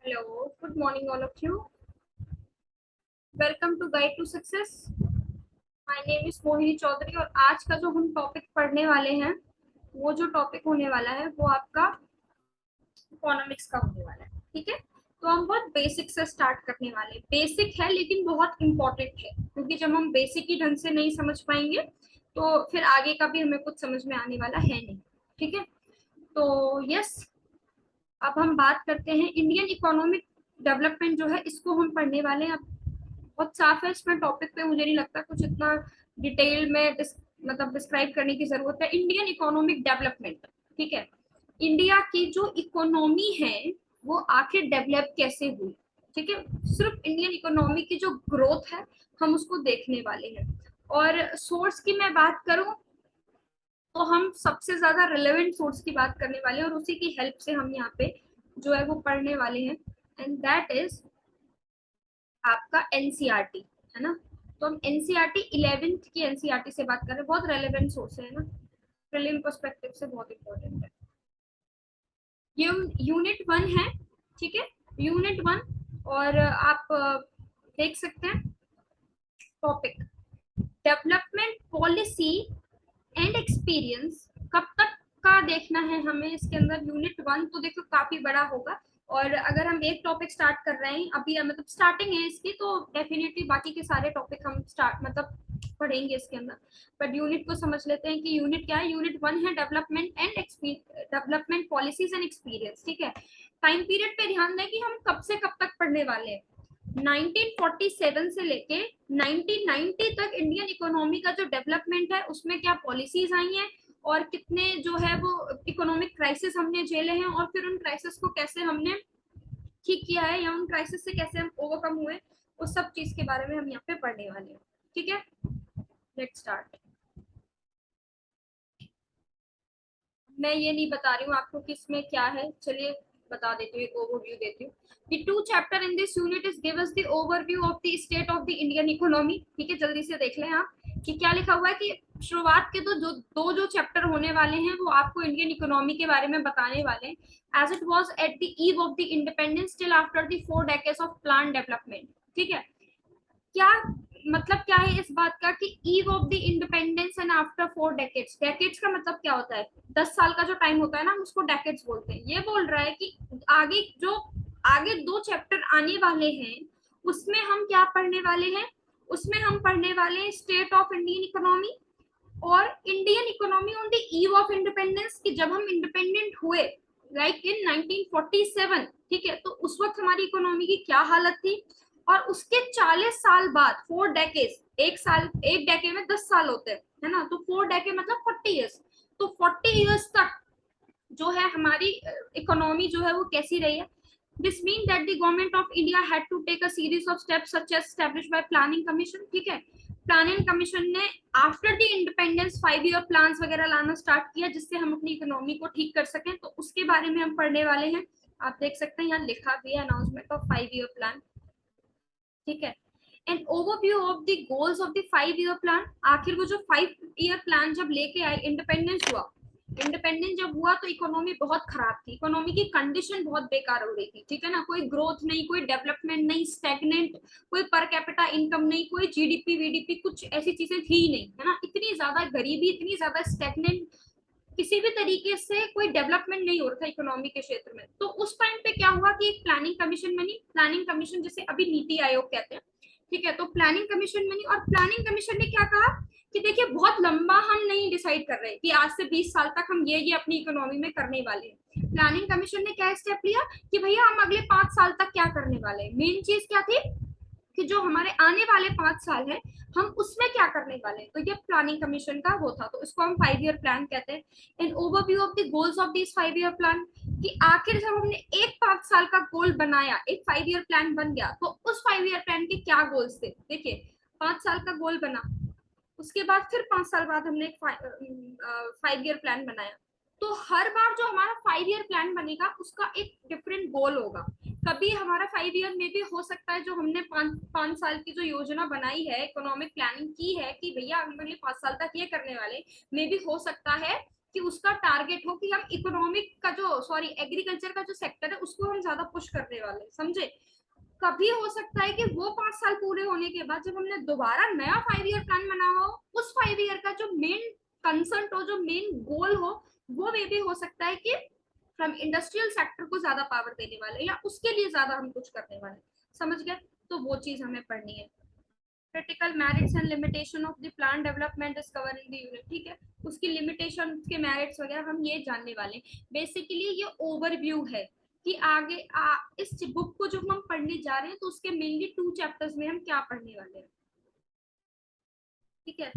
Hello, good morning all of you. Welcome to Guide to Success. My name is Mohini Chaudhary और आज का जो हम टॉपिक पढ़ने वाले हैं वो जो टॉपिक होने वाला है वो आपका इकोनॉमिक्स का होने वाला है। ठीक है, तो हम बहुत बेसिक से स्टार्ट करने वाले हैं। बेसिक है लेकिन बहुत इम्पोर्टेंट है, क्योंकि जब हम बेसिक ही ढंग से नहीं समझ पाएंगे तो फिर आगे का भी हमें कुछ समझ में आने वाला है नहीं। ठीक है, तो यस, अब हम बात करते हैं इंडियन इकोनॉमिक डेवलपमेंट जो है इसको हम पढ़ने वाले हैं। बहुत साफ है इसमें टॉपिक पे, मुझे नहीं लगता कुछ इतना डिटेल में मतलब डिस्क्राइब करने की जरूरत है। इंडियन इकोनॉमिक डेवलपमेंट, ठीक है, इंडिया की जो इकोनॉमी है वो आखिर डेवलप कैसे हुई। ठीक है, सिर्फ इंडियन इकोनॉमी की जो ग्रोथ है हम उसको देखने वाले हैं। और सोर्स की मैं बात करूं तो हम सबसे ज्यादा रिलेवेंट सोर्स की बात करने वाले हैं और उसी की हेल्प से हम यहाँ पे जो है वो पढ़ने वाले हैं, एंड दैट इज आपका एनसीईआरटी, है ना। तो हम एनसीईआरटी 11th की एनसीईआरटी से बात कर रहे हैं, बहुत रेलेवेंट सोर्स है ना, प्रीलिम पर्सपेक्टिव से बहुत इंपॉर्टेंट है। ये यूनिट 1 है, ठीक है, यूनिट 1। और आप देख सकते हैं topic development policy and experience. कब तक का देखना है हमें इसके अंदर यूनिट 1, तो देखो काफी बड़ा होगा। और अगर हम एक टॉपिक स्टार्ट कर रहे हैं अभी, मतलब स्टार्टिंग है इसकी, तो डेफिनेटली बाकी के सारे टॉपिक हम स्टार्ट मतलब पढ़ेंगे इसके अंदर। बट यूनिट को समझ लेते हैं कि यूनिट क्या है। यूनिट 1 है development and development policies and experience. ठीक है, टाइम पीरियड पे ध्यान दें कि हम कब से कब तक पढ़ने वाले हैं। 1947 से लेके 1990 तक इंडियन इकोनॉमी का जो डेवलपमेंट है उसमें क्या पॉलिसीज आई हैं और कितने जो है वो इकोनॉमिक क्राइसिस हमने झेले हैं और फिर उन क्राइसिस को कैसे हमने ठीक किया है या उन क्राइसिस से कैसे हम ओवरकम हुए, उस सब चीज के बारे में हम यहाँ पे पढ़ने वाले हैं। ठीक है, लेट्स स्टार्ट। मैं ये नहीं बता रही हूँ आपको कि इसमें क्या है, चलिए बता देती हूँ, एक ओवरव्यू देती हूँ। The two chapter in this unit is give us the overview of the state of the Indian economy। ठीक है, जल्दी से देख लें आप कि क्या लिखा हुआ है। कि शुरुआत के दो जो चैप्टर होने वाले हैं वो आपको इंडियन इकोनॉमी के बारे में बताने वाले हैं। As it was at the eve of the independence till after the 4 decades of plan development. ठीक है, क्या मतलब क्या है इस बात का कि ewe of the independence and after 4 decades. Decades का मतलब क्या होता है, 10 साल का जो टाइम होता है ना, हम उसको डेकेड्स बोलते हैं। ये बोल रहा है कि आगे दो चैप्टर आने वाले हैं उसमें हम क्या पढ़ने वाले हैं, उसमें हम पढ़ने वाले हैं स्टेट ऑफ इंडियन इकोनॉमी और Indian economy on the eve of independence. कि जब हम इंडिपेंडेंट हुए लाइक इन 1947, ठीक है, तो उस वक्त हमारी इकोनॉमी की क्या हालत थी। और उसके 40 साल बाद 4 डेकेड, एक डेकेड में 10 साल होते हैं, है ना, तो 4 डेकेड मतलब 40 ईयर्स। तो 40 ईयर्स तक जो है हमारी इकोनॉमी जो है वो कैसी रही है। This mean that the government of India had to take a series of steps such as established by planning commission. ठीक है, प्लानिंग कमीशन ने after the independence 5 year plans वगैरह लाना स्टार्ट किया जिससे हम अपनी इकोनॉमी को ठीक कर सकें, तो उसके बारे में हम पढ़ने वाले हैं। आप देख सकते हैं यहाँ लिखा भी है अनाउंसमेंट ऑफ 5 ईयर प्लान। ठीक है, an overview of the goals of the 5 year plan. आखिर वो जो 5 ईयर प्लान जब लेके आए, इंडिपेंडेंस हुआ, इंडिपेंडेंस जब हुआ तो इकोनॉमी बहुत खराब थी, इकोनॉमी की कंडीशन बहुत बेकार हो रही थी। ठीक है ना, कोई ग्रोथ नहीं, कोई डेवलपमेंट नहीं, स्टैग्नेंट, कोई पर कैपिटा इनकम नहीं, कोई जीडीपी वीडीपी कुछ ऐसी चीजें थी ही नहीं, है ना। इतनी ज्यादा गरीबी, इतनी ज्यादा स्टैग्नेंट, किसी भी तरीके से कोई डेवलपमेंट नहीं हो रहा था इकोनॉमी के क्षेत्र में। तो उस टाइम पे क्या हुआ कि एक प्लानिंग कमीशन बनी। प्लानिंग कमीशन जिसे अभी नीति आयोग कहते हैं, ठीक है, तो प्लानिंग कमीशन बनी और प्लानिंग कमीशन ने क्या कहा कि देखिए बहुत लंबा हम नहीं डिसाइड कर रहे कि आज से 20 साल तक हम ये अपनी इकोनॉमी में करने वाले हैं। प्लानिंग कमीशन ने क्या स्टेप लिया कि भैया हम अगले 5 साल तक क्या करने वाले हैं। मेन चीज क्या थी कि जो हमारे आने वाले 5 साल है हम उसमें क्या करने वाले हैं, तो ये प्लानिंग कमीशन का वो था, तो इसको हम 5 ईयर प्लान कहते हैं। In overview of the goals of this 5 year plan, कि आखिर जब हमने एक 5 साल का गोल बनाया, एक 5 ईयर प्लान बन गया, तो उस 5 ईयर प्लान के क्या गोल्स थे। देखिए 5 साल का गोल बना, उसके बाद फिर 5 साल बाद हमने एक 5 ईयर प्लान बनाया। तो हर बार जो हमारा 5 ईयर प्लान बनेगा उसका एक डिफरेंट गोल होगा। कभी हमारा 5 ईयर में भी हो सकता है जो हमने 5 साल की जो योजना बनाई है, इकोनॉमिक प्लानिंग की है कि भैया हम अगले 5 साल तक ये करने वाले, मे भी हो सकता है कि उसका टारगेट हो कि हम इकोनॉमिक का जो एग्रीकल्चर का जो सेक्टर है उसको हम ज्यादा पुश करने वाले, समझे। कभी हो सकता है कि वो 5 साल पूरे होने के बाद जब हमने दोबारा नया 5 ईयर प्लान बनाया हो, उस 5 ईयर का जो मेन कंसर्न हो, जो मेन गोल हो, वो मे भी हो सकता है कि हम इंडस्ट्रियल सेक्टर को ज्यादा पावर देने वाले या उसके लिए ज्यादा हम कुछ करने वाले, समझ गए। तो वो चीज हमें पढ़नी है। Critical merits and limitation of the plan development is cover in the unit, ठीक है। उसकी लिमिटेशन, उसके मेरिट्स वगैरह हम ये जानने वाले हैं। बेसिकली ये ओवरव्यू है कि आगे इस बुक को जब हम पढ़ने जा रहे हैं तो उसके मेनली 2 चैप्टर्स में हम क्या पढ़ने वाले हैं, ठीक है।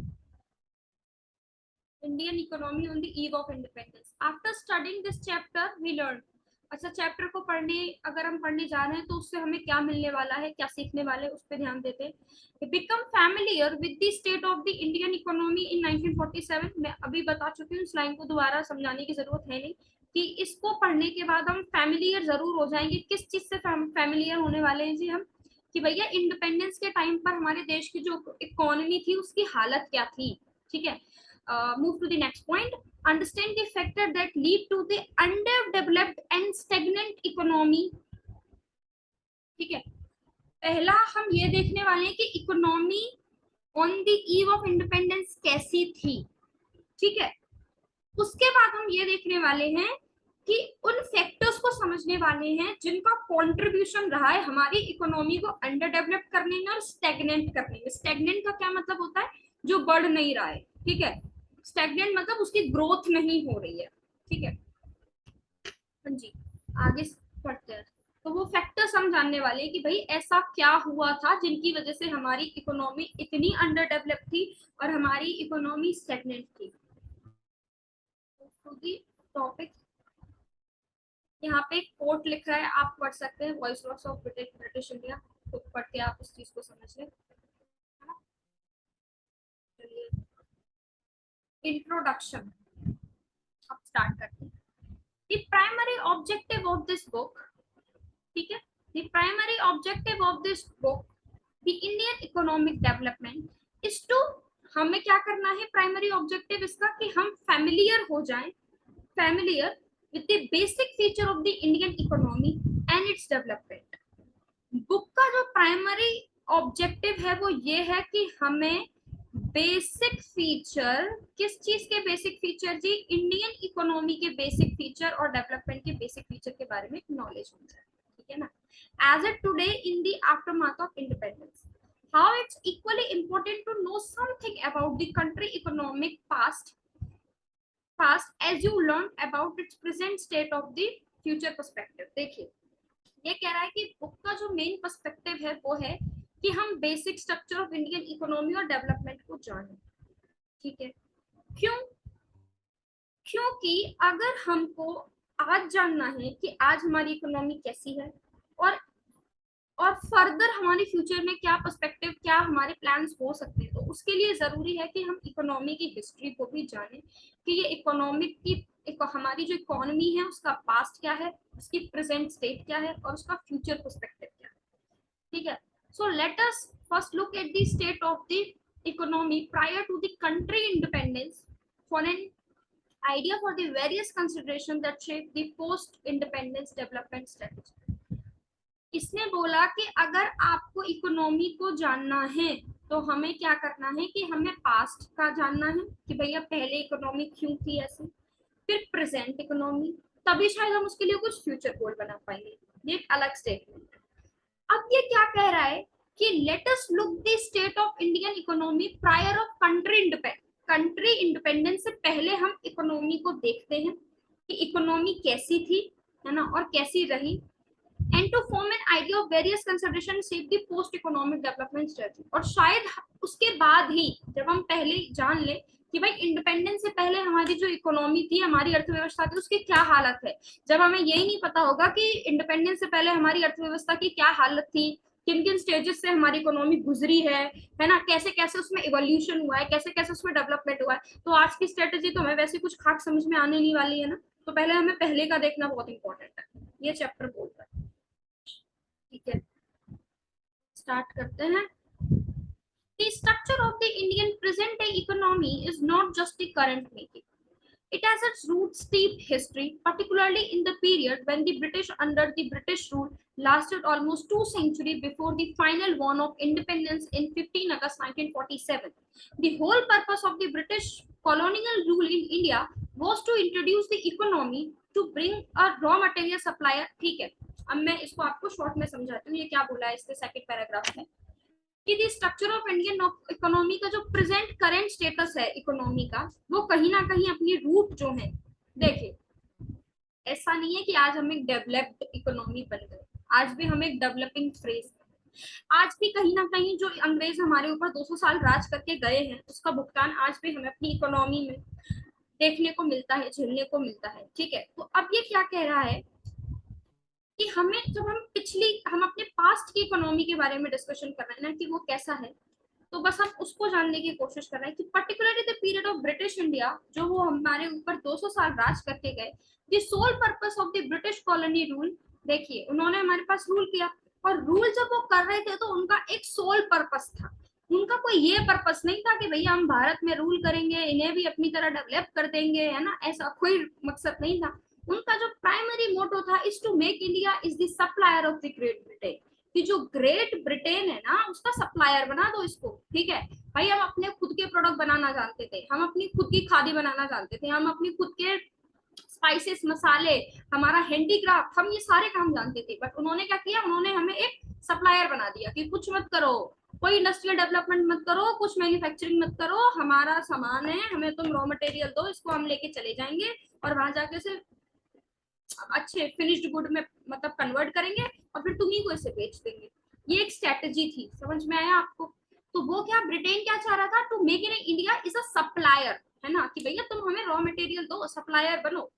Indian economy on the eve of independence. After studying this chapter, we learned. अच्छा, चैप्टर को पढ़ने अगर हम पढ़ने जा रहे हैं तो उससे हमें क्या मिलने वाला है, क्या सीखने वाले हैं, उस पर ध्यान देते हैं। Become familiar with the state of the Indian economy in 1947। मैं अभी बता चुकी हूँ, इस लाइन को दोबारा समझाने की जरूरत है नहीं कि इसको पढ़ने के बाद हम फैमिलियर जरूर हो जाएंगे। किस चीज से फैमिलियर होने वाले हैं जी हम, कि भैया इंडिपेंडेंस के टाइम पर हमारे देश की जो इकोनॉमी थी उसकी हालत क्या थी, ठीक है। Move to the next point. Understand the factor that lead to the underdeveloped and stagnant economy. ठीक है, पहला हम ये देखने वाले हैं कि economy on the eve of independence कैसी थी, ठीक है। उसके बाद हम ये देखने वाले हैं कि उन फैक्टर्स को समझने वाले हैं जिनका कंट्रीब्यूशन रहा है हमारी इकोनॉमी को अंडर डेवलप करने में और स्टैग्नेंट करने में। स्टैग्नेंट का क्या मतलब होता है, जो बढ़ नहीं रहा है, ठीक है। स्टैग्नेंट मतलब उसकी ग्रोथ नहीं हो रही है, ठीक है। हाँ जी, आगे पढ़ते हैं। तो वो फैक्टर्स हम जानने वाले हैं कि भाई ऐसा क्या हुआ था जिनकी वजह से हमारी इकोनॉमी इतनी अंडर डेवलप थी और हमारी इकोनॉमी स्टैग्नेंट थी। टॉपिक यहाँ पे कोट लिखा है, आप पढ़ सकते हैं, वॉइस ऑफ ब्रिटिश इंडिया, तो पढ़ के आप इस चीज को समझ लें। चलिए, इंट्रोडक्शन अब स्टार्ट करते हैं। The primary objective of this book, ठीक है, the primary objective of this book the Indian economic development is to, हमें क्या करना है, प्राइमरी ऑब्जेक्टिव इसका कि हम फैमिलियर हो जाएं, familiar with the basic feature of the Indian economy and its development. Book का जो प्राइमरी ऑब्जेक्टिव है वो ये है कि हमें बेसिक फीचर, किस चीज के बेसिक फीचर जी, इंडियन इकोनॉमी के बेसिक फीचर और डेवलपमेंट के बेसिक फीचर के बारे में नॉलेज हो जाए, ठीक है ना। As it today in the aftermath of independence, how it's equally important to know something about the country economic past as you learn about its present state of the future perspective। देखिए, ये कह रहा है कि book का जो main perspective है वो है कि हम basic structure of Indian economy और डेवलपमेंट को जानें, ठीक है। क्यों, क्योंकि अगर हमको आज जानना है कि आज हमारी इकोनॉमी कैसी है और फर्दर हमारे फ्यूचर में क्या पर्सपेक्टिव, क्या हमारे प्लान्स हो सकते हैं, तो उसके लिए जरूरी है कि हम इकोनॉमी की हिस्ट्री को भी जानें कि ये इकोनॉमिक की हमारी जो इकोनॉमी है उसका पास्ट क्या है, उसकी प्रेजेंट स्टेट क्या है और उसका फ्यूचर पर्सपेक्टिव क्या है, ठीक है। So let us first look at the state of the economy prior to the country independence for an idea for the various consideration that shape the post independence development strategy। इसने बोला कि अगर आपको economy को जानना है तो हमें क्या करना है कि हमें पास्ट का जानना है कि भैया पहले इकोनॉमी क्यों थी ऐसे, फिर प्रेजेंट इकोनॉमी, तभी शायद हम उसके लिए कुछ फ्यूचर गोल बना पाएंगे। ये एक अलग स्टेटमेंट। अब ये क्या कह रहा है कि let us look the state of Indian economy prior of country independence से पहले हम इकोनॉमी को देखते हैं कि इकोनॉमी कैसी थी, है ना, और कैसी रही, and to form an idea of various considerations shape the post economic development strategy। और शायद उसके बाद ही जब हम पहले जान ले कि भाई इंडिपेंडेंस से पहले हमारी जो इकोनॉमी थी, हमारी अर्थव्यवस्था थी, उसकी क्या हालत है, जब हमें यही नहीं पता होगा कि इंडिपेंडेंस से पहले हमारी अर्थव्यवस्था की क्या हालत थी, किन किन स्टेजेस से हमारी इकोनॉमी गुजरी है ना, कैसे कैसे उसमें इवोल्यूशन हुआ है, कैसे कैसे उसमें डेवलपमेंट हुआ है, तो आज की स्ट्रेटेजी तो हमें वैसे कुछ खास समझ में आने नहीं वाली है ना। तो पहले हमें पहले का देखना बहुत इंपॉर्टेंट है, ये चैप्टर बोलता है, ठीक है। स्टार्ट करते हैं। The structure of the Indian present day economy is not just the current making। It has its roots deep history, particularly in the period when the British under the British rule lasted almost 2 centuries before the final one of independence in 15 August 1947. The whole purpose of the British colonial rule in India was to introduce the economy to bring a raw material supplier. ठीक है, अब मैं इसको आपको short में समझाती हूँ ये क्या बोला है इसके सेकंड पैराग्राफ में कि the structure of Indian economy का जो प्रेजेंट करंट स्टेटस है इकोनॉमी का वो कहीं ना कहीं अपनी रूट जो है, देखिए ऐसा नहीं है कि आज हम एक डेवलप्ड इकोनॉमी बन गए, आज भी हम एक डेवलपिंग फेज, आज भी कहीं ना कहीं जो अंग्रेज हमारे ऊपर 200 साल राज करके गए हैं उसका भुगतान आज भी हमें अपनी इकोनॉमी में देखने को मिलता है, झेलने को मिलता है। ठीक है, तो अब ये क्या कह रहा है कि हमें जब हम अपने पास्ट की इकोनॉमी के बारे में डिस्कशन कर रहे हैं ना कि वो कैसा है, तो बस हम उसको जानने की कोशिश कर रहे हैं कि particularly the period of British India जो वो हमारे ऊपर 200 साल राज करके गए, the sole purpose of the British colony rule, देखिए उन्होंने हमारे पास रूल किया और रूल जब वो कर रहे थे तो उनका एक सोल पर्पस था, उनका कोई ये पर्पस नहीं था कि भैया हम भारत में रूल करेंगे इन्हें भी अपनी तरह डेवलप कर देंगे, है ना, ऐसा कोई मकसद नहीं था। उनका जो प्राइमरी मोटो था is to make India is the supplier of the great Britain, कि जो ग्रेट ब्रिटेन है ना उसका सप्लायर बना दो इसको। ठीक है भाई, हम अपने खुद के प्रोडक्ट बनाना जानते थे, हम अपनी खुद की खादी बनाना जानते थे, हम अपनी खुद के स्पाइसेस मसाले, हमारा हैंडीक्राफ्ट, हम ये सारे काम जानते थे, बट उन्होंने क्या किया, उन्होंने हमें एक सप्लायर बना दिया कि कुछ मत करो, कोई इंडस्ट्रियल डेवलपमेंट मत करो, कुछ मैन्युफैक्चरिंग मत करो, हमारा सामान है, हमें तुम रॉ मटेरियल दो, इसको हम लेके चले जाएंगे और वहां जाके से अच्छे फिनिश्ड गुड में मतलब कन्वर्ट करेंगे और फिर तुम ही को इसे बेच देंगे। ये एक स्ट्रेटेजी थी, समझ में आया आपको? तो वो क्या ब्रिटेन क्या चाह रहा था, to make in India is a supplier, है ना, कि भैया तुम हमें रॉ मटेरियल दो, सप्लायर बनो।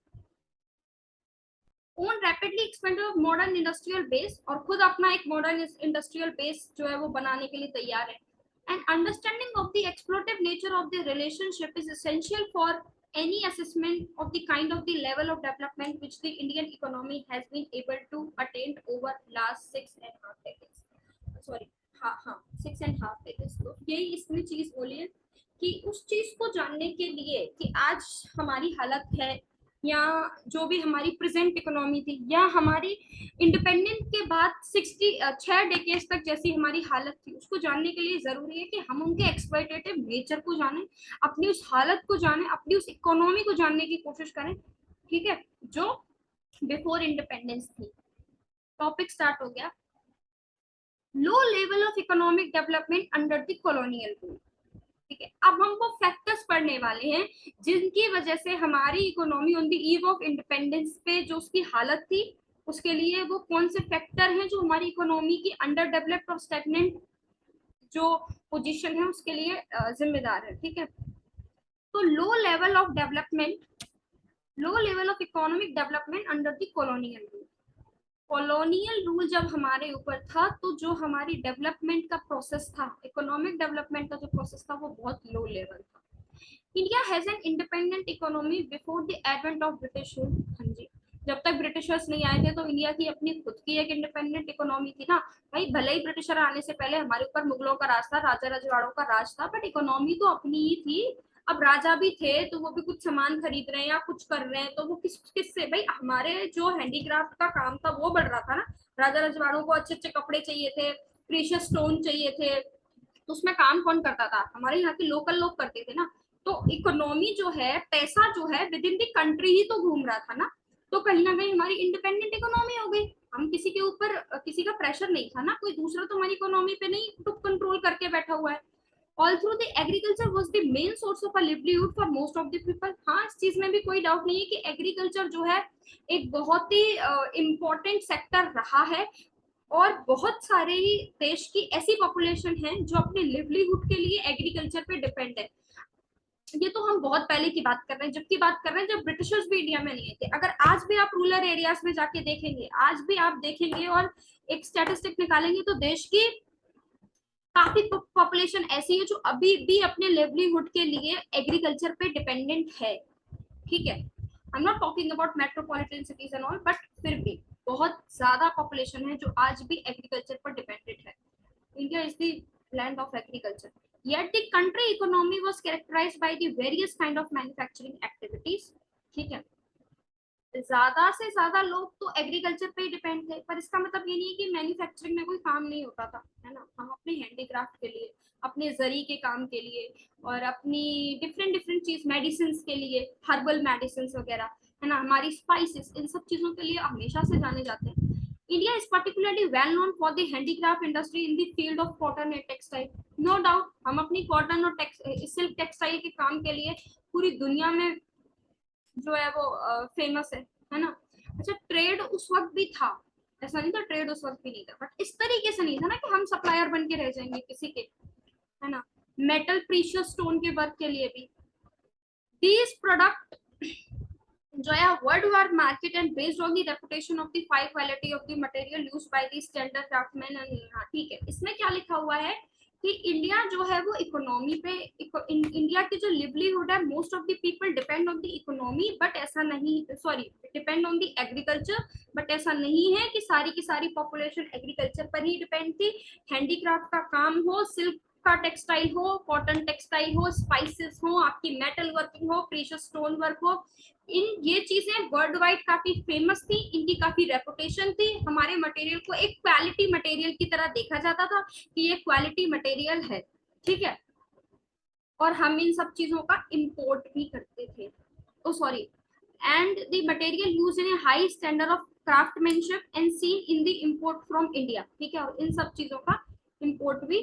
Own rapidly expand modern industrial base, और खुद अपना एक मॉडर्न इंडस्ट्रियल बेस जो है वो बनाने के लिए तैयार है। And understanding of the exploitative nature of the relationship is essential for any assessment of the kind of the level of development which the Indian economy has been able to attain over last 6.5 decades. Sorry, हाँ 6.5 decades। तो यही इसमें चीज बोली है कि उस चीज को जानने के लिए कि आज हमारी हालत है या जो भी हमारी प्रेजेंट इकोनॉमी थी या हमारी इंडिपेंडेंट के बाद 6 डेकेड्स तक जैसी हमारी हालत थी, उसको जानने के लिए जरूरी है कि हम उनके एक्सप्लॉयटेटिव नेचर को जानें, अपनी उस हालत को जानें, अपनी उस इकोनॉमी को जानने की कोशिश करें। ठीक है, जो बिफोर इंडिपेंडेंस थी। टॉपिक स्टार्ट हो गया, low level of economic development under the colonial rule. ठीक है, अब हम वो फैक्टर्स पढ़ने वाले हैं जिनकी वजह से हमारी economy on the eve of independence पे जो उसकी हालत थी उसके लिए वो कौन से फैक्टर हैं जो हमारी इकोनॉमी की अंडर डेवलप्ड और स्टैग्नेंट जो पोजीशन है उसके लिए जिम्मेदार है। ठीक है, तो low level of development, low level of economic development under the colonial rule. Colonial rule जब हमारे ऊपर था तो जो हमारी डेवलपमेंट का प्रोसेस था, इकोनॉमिक डेवलपमेंट का जो प्रोसेस था वो बहुत लो लेवल था। India has an independent economy before the advent of British rule. हाँ जी, जब तक ब्रिटिशर्स नहीं आए थे तो इंडिया की अपनी खुद की एक इंडिपेंडेंट इकोनॉमी थी ना भाई, भले ही ब्रिटिशर आने से पहले हमारे ऊपर मुगलों का राज था, राजा रजवाड़ों का राज था, बट इकोनॉमी तो अपनी ही थी। अब राजा भी थे तो वो भी कुछ सामान खरीद रहे हैं या कुछ कर रहे हैं तो वो किससे भाई, हमारे जो हैंडीक्राफ्ट का काम था वो बढ़ रहा था ना। राजा रजवाड़ों को अच्छे अच्छे कपड़े चाहिए थे, प्रीशियस स्टोन चाहिए थे, तो उसमें काम कौन करता था, हमारे यहाँ के लोकल लोग करते थे ना। तो इकोनॉमी जो है, पैसा जो है विद इन द कंट्री ही तो घूम रहा था ना, तो कहीं ना कहीं हमारी इंडिपेंडेंट इकोनॉमी हो गई। हम किसी के ऊपर किसी का प्रेशर नहीं था ना, कोई दूसरा तो हमारी इकोनॉमी पे नहीं टू कंट्रोल करके बैठा हुआ है। All through the agriculture was the main source of a livelihood for most of the people. हाँ, इस चीज में भी कोई डाउट नहीं है कि एग्रीकल्चर जो है एक बहुत ही इम्पोर्टेंट सेक्टर रहा है और बहुत सारे ही देश की ऐसी पॉपुलेशन है जो अपने लिवलीहुड के लिए एग्रीकल्चर पे डिपेंड है। ये तो हम बहुत पहले की बात कर रहे हैं, जबकि बात कर रहे हैं जब ब्रिटिशर्स भी इंडिया में नहीं थे। अगर आज भी आप रूरल एरियाज में जाके देखेंगे, आज भी आप देखेंगे और एक स्टैटिस्टिक निकालेंगे तो देश की काफी पॉपुलेशन ऐसी है जो अभी भी अपने लिवलीहुड के लिए एग्रीकल्चर पे डिपेंडेंट है। ठीक है, I am not talking about metropolitan cities and all, but फिर भी बहुत ज्यादा पॉपुलेशन है जो आज भी एग्रीकल्चर पर डिपेंडेंट है। India is the land of agriculture, yet the country economy was characterized by the various kind of manufacturing activities. ठीक है, ज्यादा से ज्यादा लोग तो एग्रीकल्चर पे ही डिपेंड थे, पर इसका मतलब ये नहीं है कि मैन्युफैक्चरिंग में कोई काम नहीं होता था, है ना। हम अपने हैंडीक्राफ्ट के लिए, अपने जरी के काम के लिए, और अपनी डिफरेंट डिफरेंट चीज, मेडिसिन के लिए, हर्बल मेडिसिन वगैरह, है ना, हमारी स्पाइसेस, इन सब चीजों के लिए हमेशा से जाने जाते हैं। India is particularly well known for the handicraft industry in the field of cotton and textile. No doubt हम अपनी कॉटन और सिल्क टेक्सटाइल के काम के लिए पूरी दुनिया में जो है वो फेमस है ना। अच्छा, ट्रेड उस वक्त भी था, ऐसा नहीं था ट्रेड उस वक्त भी नहीं था, बट इस तरीके से नहीं था ना कि हम सप्लायर बन के रह जाएंगे किसी के, है ना। मेटल प्रीशियस स्टोन के वर्क के लिए भी these product enjoy a worldwide market and based on the reputation of the high quality of the material used by the standard craftsmen and हाँ ठीक है, इसमें क्या लिखा हुआ है कि इंडिया जो है वो इकोनॉमी पे, इंडिया की जो लिवलीहुड है, most of the people depend on the economy, but ऐसा नहीं, sorry, depend on the agriculture, but ऐसा नहीं है कि सारी की सारी पॉपुलेशन एग्रीकल्चर पर ही डिपेंड थी। हैंडीक्राफ्ट का काम हो, सिल्क का टेक्सटाइल हो, कॉटन टेक्सटाइल हो, स्पाइसेस हो, आपकी मेटल वर्किंग हो, प्रीशियस स्टोन वर्क हो, इन ये चीजें वर्ल्ड वाइड काफी फेमस थी, इनकी काफी रेपुटेशन थी। हमारे मटेरियल को एक क्वालिटी मटेरियल की तरह देखा जाता था कि ये क्वालिटी मटेरियल है, ठीक है। और हम इन सब चीजों का इंपोर्ट भी करते थे, oh sorry, and the material use in a high standard of craftsmanship and seen in the import from India, ठीक है। और इन सब चीजों का इंपोर्ट भी,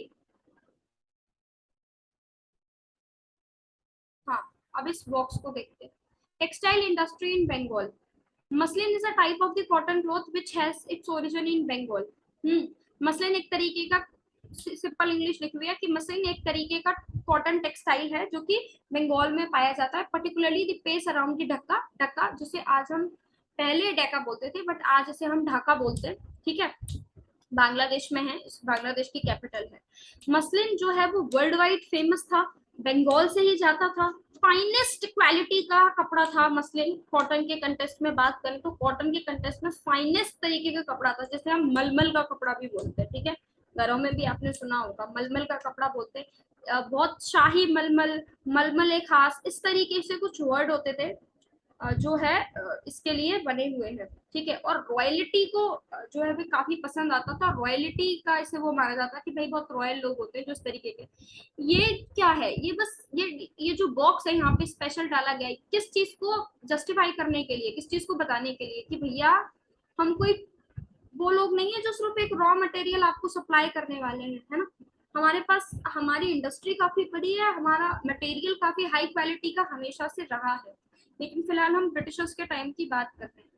हाँ। अब इस बॉक्स को देखते हैं। Textile industry in Bengal. Muslin is a type of the cotton cloth which has its origin in Bengal. Muslin एक तरीके का, सिंपल इंग्लिश लिखी हुई है कि मसलिन एक तरीके का कॉटन टेक्सटाइल है जो कि बंगाल में पाया जाता है, particularly the pace around the Dhaka, Dhaka जिसे आज हम, पहले ढाका बोलते थे बट आज इसे हम ढाका बोलते हैं, ठीक है। बांग्लादेश में है, बांग्लादेश की कैपिटल है। मसलिन जो है वो वर्ल्ड वाइड फेमस था, बंगाल से ही जाता था, फाइनेस्ट क्वालिटी का कपड़ा था मसलिन। कॉटन के कंटेस्ट में बात करें तो कॉटन के कंटेस्ट में फाइनेस्ट तरीके का कपड़ा था, जैसे हम मलमल का कपड़ा भी बोलते हैं, ठीक है। घरों में भी आपने सुना होगा मलमल का कपड़ा बोलते हैं, बहुत शाही मलमल, मलमल एक खास, इस तरीके से कुछ वर्ड होते थे जो है इसके लिए बने हुए हैं, ठीक है। और रॉयलिटी को जो है भी काफी पसंद आता था, रॉयलिटी का इसे वो माना जाता कि भाई बहुत रॉयल लोग होते हैं जो इस तरीके के। ये क्या है, ये बस ये जो बॉक्स है यहाँ पे स्पेशल डाला गया है किस चीज को जस्टिफाई करने के लिए, किस चीज को बताने के लिए कि भैया हम कोई वो लोग नहीं है जो सिर्फ एक रॉ मटेरियल आपको सप्लाई करने वाले हैं, है ना। हमारे पास हमारी इंडस्ट्री काफी बड़ी है, हमारा मटेरियल काफी हाई क्वालिटी का हमेशा से रहा है, लेकिन फिलहाल हम ब्रिटिशर्स के टाइम की बात कर रहे हैं।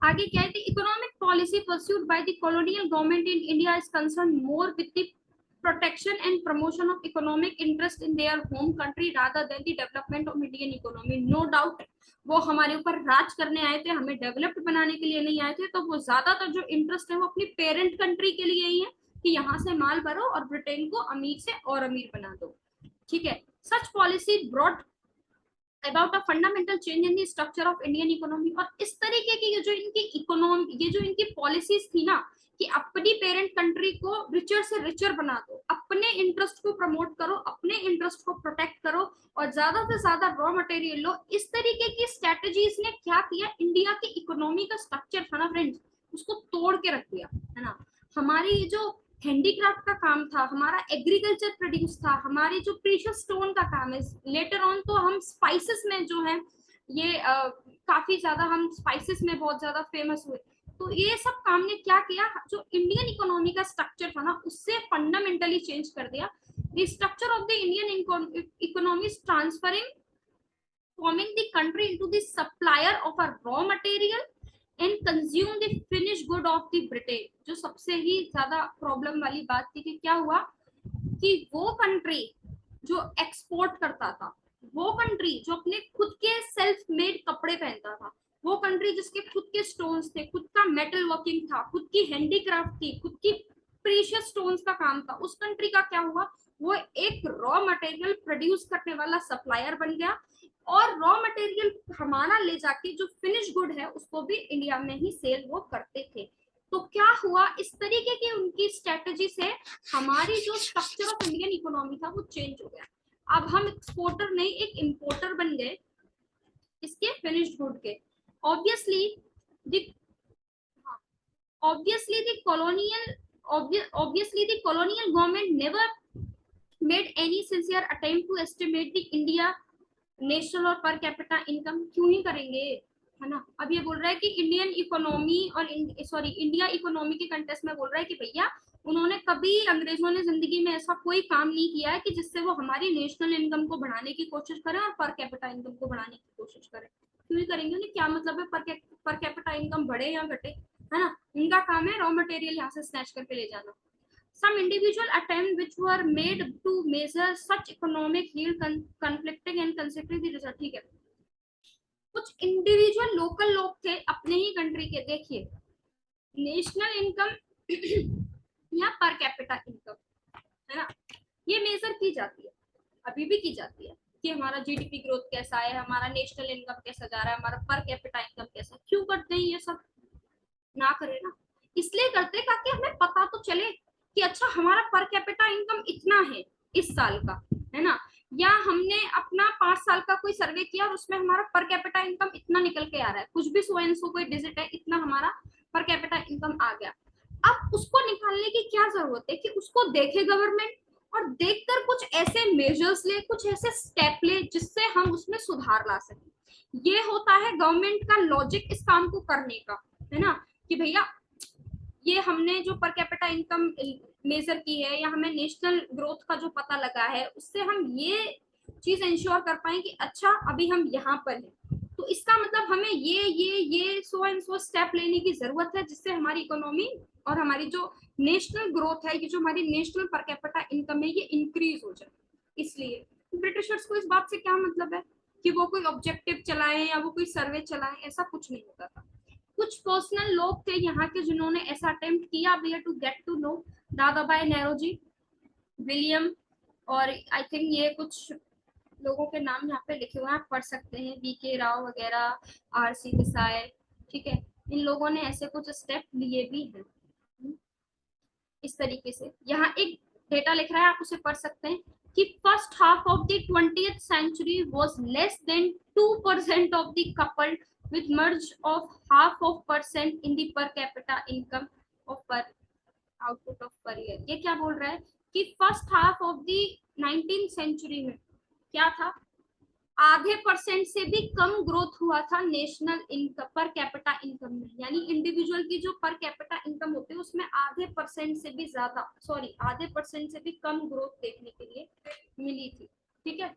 आगे क्या है, economic policy pursued by the colonial government in India is concern more with the protection and promotion of economic interest in their home country rather than the development of Indian economy. No doubt वो हमारे ऊपर राज करने आए थे, हमें developed बनाने के लिए नहीं आए थे, तो वो ज्यादातर जो इंटरेस्ट है वो अपनी पेरेंट कंट्री के लिए ही है कि यहाँ से माल भरो और ब्रिटेन को अमीर से और अमीर बना दो, ठीक है। Such policy brought about a fundamental change in the structure of Indian economy. और इस तरीके की जो इनकी इकोनॉमी, ये जो इनकी पॉलिसीज थी ना कि अपनी पेरेंट कंट्री को रिचर से रिचर बना दो, अपने इंटरेस्ट को प्रमोट करो, अपने इंटरेस्ट को प्रोटेक्ट करो और ज्यादा से ज्यादा रॉ मटेरियल लो, इस तरीके की स्ट्रेटेजीज ने क्या किया, इंडिया की इकोनॉमी का स्ट्रक्चर था ना फ्रेंड्स, उसको तोड़ के रख दिया, है ना। हमारी जो हैंडीक्राफ्ट का काम था, हमारा एग्रीकल्चर प्रोड्यूस था, हमारी जो प्रीशियस स्टोन का काम है, लेटर ऑन तो हम स्पाइसेस में जो है ये काफी ज्यादा, हम स्पाइसेस में बहुत ज्यादा फेमस हुए। तो ये सब काम ने क्या किया, जो इंडियन इकोनॉमी का स्ट्रक्चर था ना उससे फंडामेंटली चेंज कर दिया। The structure of the Indian economy is transferring, forming the country into the supplier of a raw material and consume the finished good of the Britain। जो सबसे ही ज्यादा problem वाली बात थी कि क्या हुआ कि वो कंट्री जो एक्सपोर्ट करता था, वो कंट्री जो अपने खुद के सेल्फ मेड कपड़े पहनता था, वो कंट्री जिसके खुद के स्टोन्स थे, खुद का मेटल वर्किंग था, खुद की हैंडीक्राफ्ट थी, खुद की प्रीशियस स्टोन्स का काम था, उस कंट्री का क्या हुआ, वो एक रॉ मटेरियल प्रोड्यूस करने वाला सप्लायर बन गया और रॉ मटेरियल हमारा ले जाके जो फिनिश गुड है उसको भी इंडिया में ही सेल वो करते थे। तो क्या हुआ, इस तरीके की उनकी स्ट्रेटेजी से हमारी जो स्ट्रक्चर ऑफ इंडियन इकोनॉमी था वो चेंज हो गया। अब हम एक्सपोर्टर नहीं एक इंपोर्टर बन गए, इसके फिनिश्ड गुड के। Obviously the obviously the colonial obviously the colonial government never made any sincere attempt to estimate the India national और पर कैपिटा इनकम। क्यों ही करेंगे, है ना। अब ये बोल रहा है कि इंडियन इकोनॉमी और सॉरी इंडिया इकोनॉमी के कंटेस्ट में बोल रहा है कि भैया उन्होंने कभी, अंग्रेजों ने जिंदगी में ऐसा कोई काम नहीं किया है कि जिससे वो हमारी नेशनल इनकम को बढ़ाने की कोशिश करें और पर कैपिटा इनकम को बढ़ाने की कोशिश करें। क्यों ही करेंगे, उन्हें क्या मतलब है पर कैपिटा इनकम बढ़े या घटे, है ना। उनका काम है रॉ मटेरियल यहाँ से स्नैच करके ले जाना। Some individual attempts which were made to measure such economic yield conflicting and considering the result। ठीक है, कुछ इंडिविजुअल लोकल लोग थे अपने ही कंट्री के, देखिए नेशनल इनकम या पर कैपिटा इनकम, है ना, ये मेजर की जाती है, अभी भी की जाती है कि हमारा जीडीपी ग्रोथ कैसा है, हमारा नेशनल इनकम कैसा जा रहा है, हमारा पर कैपिटा इनकम कैसा। क्यों करते हैं ये सब, ना करें ना, इसलिए करते ताकि हमें पता तो चले कि अच्छा हमारा पर कैपिटा इनकम इतना है इस साल का, है ना। या हमने अपना 5 साल का कोई सर्वे किया और उसमें हमारा पर कैपिटा इनकम इतना निकल के आ रहा है, कुछ भी सो एंड सो कोई डिजिट है, इतना हमारा पर कैपिटा इनकम आ गया। अब उसको निकालने की क्या जरूरत है कि उसको देखे गवर्नमेंट और देखकर कुछ ऐसे मेजर्स ले, कुछ ऐसे स्टेप ले जिससे हम उसमें सुधार ला सकें। ये होता है गवर्नमेंट का लॉजिक इस काम को करने का, है ना, कि भैया ये हमने जो पर कैपिटा इनकम मेजर की है या हमें नेशनल ग्रोथ का जो पता लगा है उससे हम ये चीज इंश्योर कर पाए कि अच्छा अभी हम यहाँ पर हैं, तो इसका मतलब हमें ये सो एंड सो स्टेप लेने की जरूरत है जिससे हमारी इकोनॉमी और हमारी जो नेशनल ग्रोथ है, ये जो हमारी नेशनल पर कैपिटा इनकम है, ये इंक्रीज हो जाए। इसलिए ब्रिटिशर्स को इस बात से क्या मतलब है कि वो कोई ऑब्जेक्टिव चलाएं या वो कोई सर्वे चलाएं, ऐसा कुछ नहीं होता था। कुछ पर्सनल लोग थे यहाँ के जिन्होंने ऐसा अटेम्प्ट किया। We have to get to know Dadabhai Nehru ji, William, और आई थिंक ये कुछ लोगों के नाम यहाँ पे लिखे हुए हैं, आप पढ़ सकते हैं, वीके राव वगैरह, आरसी देसाई, ठीक है। इन लोगों ने ऐसे कुछ स्टेप लिए भी हैं। इस तरीके से यहाँ एक डेटा लिख रहा है, आप उसे पढ़ सकते हैं कि first half of the 20th century was less than 2% of the coupled with merge of half of percent in the per capita income of per output of per year। ये क्या बोल रहा है कि first half of the 19th century में क्या था, आधे % से भी कम ग्रोथ हुआ था national income per capita income में। यानी इंडिविजुअल की जो पर कैपिटा इनकम होती है उसमें आधे % से भी ज्यादा, सॉरी आधे % से भी कम ग्रोथ देखने के लिए मिली थी। ठीक है,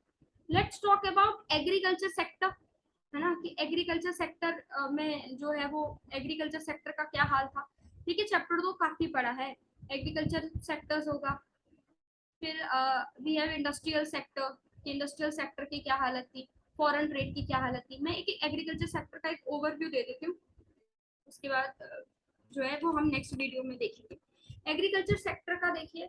let's talk about agriculture sector, है ना, कि एग्रीकल्चर सेक्टर में जो है वो एग्रीकल्चर सेक्टर का क्या हाल था। ठीक है, चैप्टर 2 काफी बड़ा है, एग्रीकल्चर सेक्टर्स होगा। फिर we have industrial sector, industrial sector की क्या हालत थी, फॉरेन ट्रेड की क्या हालत थी। मैं एक एग्रीकल्चर सेक्टर का एक ओवरव्यू दे देती हूँ, उसके बाद जो है वो हम नेक्स्ट वीडियो में देखेंगे। एग्रीकल्चर सेक्टर का देखिए,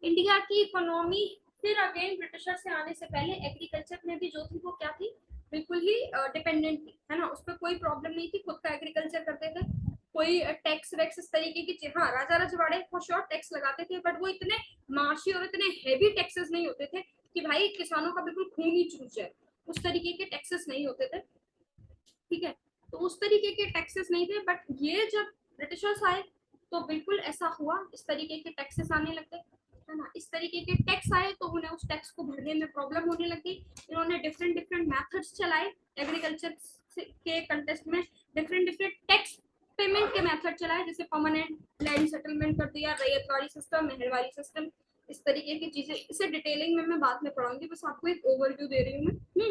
इंडिया की इकोनॉमी फिर अगेन ब्रिटिशर से आने से पहले एग्रीकल्चर में भी जो थी वो क्या थी, बिल्कुल ही डिपेंडेंट थी, है ना। उस पर कोई प्रॉब्लम नहीं थी, खुद का एग्रीकल्चर करते थे, कोई टैक्स वैक्स इस तरीके की चीज, हाँ राजा रजवाड़े फॉर श्योर टैक्स लगाते थे, बट वो इतने माशी और इतने हेवी टैक्सेस नहीं होते थे कि भाई किसानों का बिल्कुल खून ही चूस जाए, उस तरीके के टैक्सेस नहीं होते थे। ठीक है, तो उस तरीके के टैक्सेस नहीं थे, बट ये जब ब्रिटिशर्स आए तो बिल्कुल ऐसा हुआ, इस तरीके के टैक्सेस आने लग गए, है ना। इस तरीके के टैक्स आए तो उन्हें उस टैक्स को भरने में प्रॉब्लम होने लगी। इन्होंने डिफरेंट डिफरेंट मेथड्स चलाए एग्रीकल्चर के कंटेस्ट में, डिफरेंट डिफरेंट टैक्स पेमेंट के मेथड चलाए, जैसे परमानेंट लैंड सेटलमेंट कर दिया, रैयतवाड़ी सिस्टम, मेहरवाड़ी सिस्टम, इस तरीके की चीजें। इसे डिटेलिंग में मैं बाद में पढ़ाऊंगी, बस आपको एक ओवरव्यू दे रही हूँ मैं।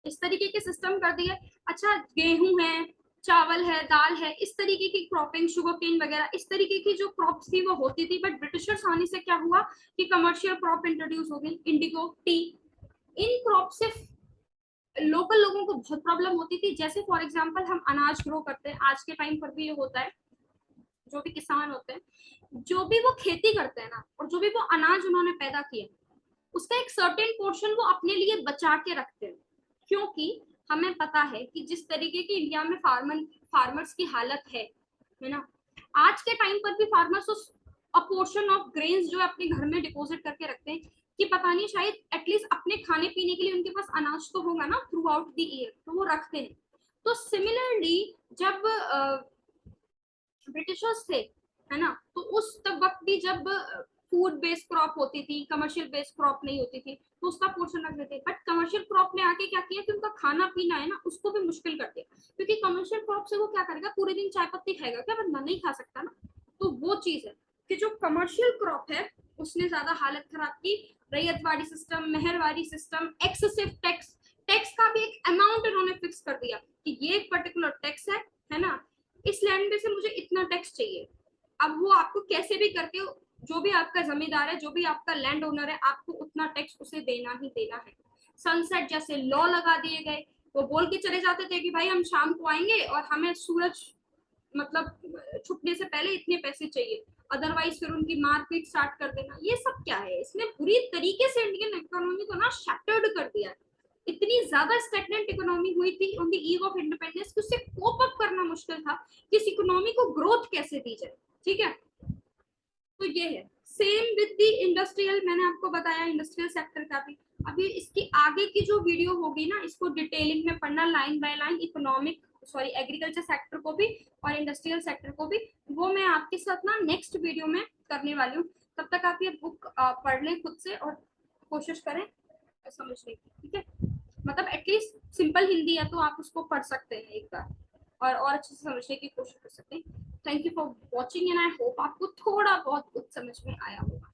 इस तरीके के सिस्टम कर दिए। अच्छा, गेहूं है, चावल है, दाल है, इस तरीके की क्रॉपिंग, शुगर केन वगैरह, इस तरीके की जो क्रॉप्स थी वो होती थी। बट ब्रिटिशर्स आने से क्या हुआ कि कमर्शियल क्रॉप इंट्रोड्यूस हो गई, इंडिगो, टी। इन क्रॉप से लोकल लोगों को बहुत प्रॉब्लम होती थी। जैसे फॉर एग्जांपल हम अनाज ग्रो करते हैं, आज के टाइम पर भी ये होता है, जो भी किसान होते हैं, जो भी वो खेती करते हैं ना, और जो भी वो अनाज उन्होंने पैदा किया, उसका एक सर्टेन पोर्शन वो अपने लिए बचा के रखते हैं। क्योंकि हमें पता है कि जिस तरीके की इंडिया में फार्मर्स की हालत है ना, आज के टाइम पर भी फार्मर्स उस अ पोर्शन ऑफ ग्रेन्स जो अपने घर में डिपॉजिट करके रखते हैं, कि पता नहीं शायद एटलीस्ट अपने खाने पीने के लिए उनके पास अनाज तो होगा ना थ्रू आउट द ईयर, तो वो रखते हैं। तो सिमिलरली जब ब्रिटिशर्स थे, है ना, तो उस तब वक्त भी जब फूड बेस्ड क्रॉप होती थी, कमर्शियल बेस्ड क्रॉप नहीं होती थी, तो उसका पोर्शन रख देते। बट कमर्शियल क्रॉप ने आके क्या किया कि उनका खाना पीना है ना उसको भी मुश्किल कर दिया, क्योंकि कमर्शियल क्रॉप से वो क्या करेगा, पूरे दिन चाय पत्ती खाएगा क्या बंदा, नहीं खा सकता ना। तो वो चीज है कि जो कमर्शियल क्रॉप है उसने ज्यादा हालत खराब की। Ryotwari system, Mahalwari system, excessive tax, tax का भी एक अमाउंट इन्होंने फिक्स कर दिया कि ये एक पर्टिकुलर टैक्स है ना, इस लैंड में से मुझे इतना टैक्स चाहिए। अब वो आपको कैसे भी करके, जो भी आपका जमींदार है, जो भी आपका लैंड ओनर है, आपको उतना टैक्स उसे देना ही देना है। सनसेट जैसे लॉ लगा दिए गए, वो बोल के चले जाते थे कि भाई हम शाम को आएंगे और हमें सूरज मतलब छुपने से पहले इतने पैसे चाहिए, अदरवाइज फिर उनकी मारपीट स्टार्ट कर देना। ये सब क्या है, इसने पूरी तरीके से इंडियन इकोनॉमी को ना शैटर्ड कर दिया है। इतनी ज्यादा स्टैग्नेंट इकोनॉमी हुई थी on the eve of independence कि उससे कोप अप करना मुश्किल था कि इस इकोनॉमी को ग्रोथ कैसे दी जाए। ठीक है, तो ये है सेम विद द इंडस्ट्रियल, मैंने आपको बताया इंडस्ट्रियल सेक्टर का भी। अभी इसकी आगे की जो वीडियो होगी ना, इसको डिटेलिंग में पढ़ना line by line, economic sorry agriculture sector को भी और इंडस्ट्रियल सेक्टर को भी, वो मैं आपके साथ ना नेक्स्ट वीडियो में करने वाली हूँ। तब तक आप ये बुक पढ़ लें खुद से और कोशिश करें समझने की। ठीक है, मतलब एटलीस्ट सिंपल हिंदी है तो आप उसको पढ़ सकते हैं एक बार और अच्छे से समझने की कोशिश कर सकते हैं। Thank you for watching and I hope आपको थोड़ा बहुत कुछ समझ में आया होगा।